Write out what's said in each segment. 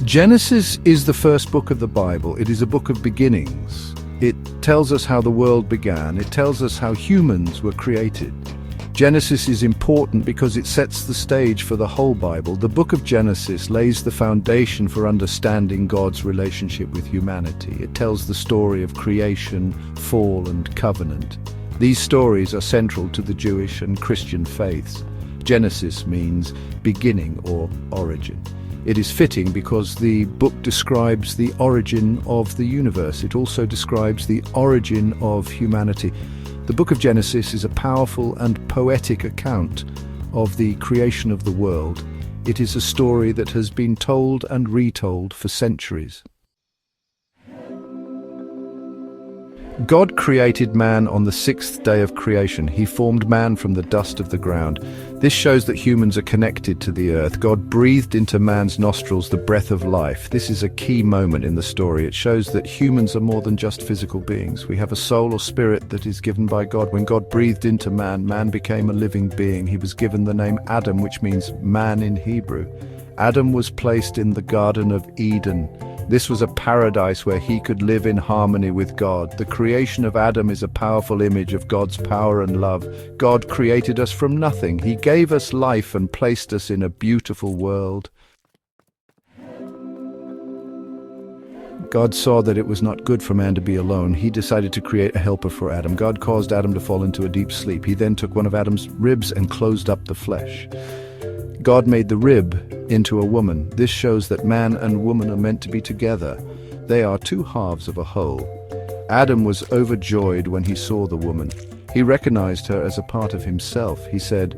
Genesis is the first book of the Bible. It is a book of beginnings. It tells us how the world began. It tells us how humans were created. Genesis is important because it sets the stage for the whole Bible. The book of Genesis lays the foundation for understanding God's relationship with humanity. It tells the story of creation, fall, and covenant. These stories are central to the Jewish and Christian faiths. Genesis means beginning or origin. It is fitting because the book describes the origin of the universe. It also describes the origin of humanity. The book of Genesis is a powerful and poetic account of the creation of the world. It is a story that has been told and retold for centuries. God created man on the sixth day of creation. He formed man from the dust of the ground. This shows that humans are connected to the earth. God breathed into man's nostrils the breath of life. This is a key moment in the story. It shows that humans are more than just physical beings. We have a soul or spirit that is given by God. When God breathed into man, man became a living being. He was given the name Adam, which means man in Hebrew. Adam was placed in the Garden of Eden. This was a paradise where he could live in harmony with God. The creation of Adam is a powerful image of God's power and love. God created us from nothing. He gave us life and placed us in a beautiful world. God saw that it was not good for man to be alone. He decided to create a helper for Adam. God caused Adam to fall into a deep sleep. He then took one of Adam's ribs and closed up the flesh. God made the rib into a woman. This shows that man and woman are meant to be together. They are two halves of a whole. Adam was overjoyed when he saw the woman. He recognized her as a part of himself. He said,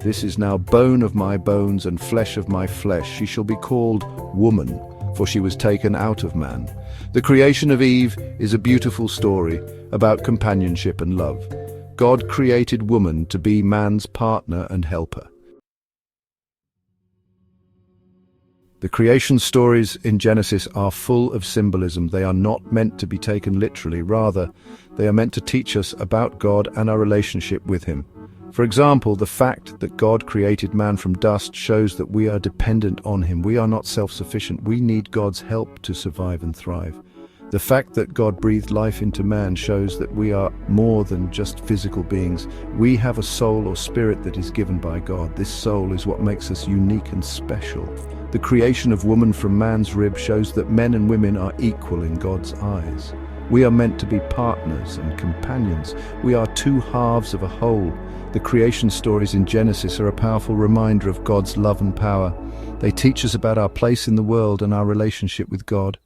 "This is now bone of my bones and flesh of my flesh. She shall be called woman, for she was taken out of man." The creation of Eve is a beautiful story about companionship and love. God created woman to be man's partner and helper. The creation stories in Genesis are full of symbolism. They are not meant to be taken literally. Rather, they are meant to teach us about God and our relationship with Him. For example, the fact that God created man from dust shows that we are dependent on Him. We are not self-sufficient. We need God's help to survive and thrive. The fact that God breathed life into man shows that we are more than just physical beings. We have a soul or spirit that is given by God. This soul is what makes us unique and special. The creation of woman from man's rib shows that men and women are equal in God's eyes. We are meant to be partners and companions. We are two halves of a whole. The creation stories in Genesis are a powerful reminder of God's love and power. They teach us about our place in the world and our relationship with God.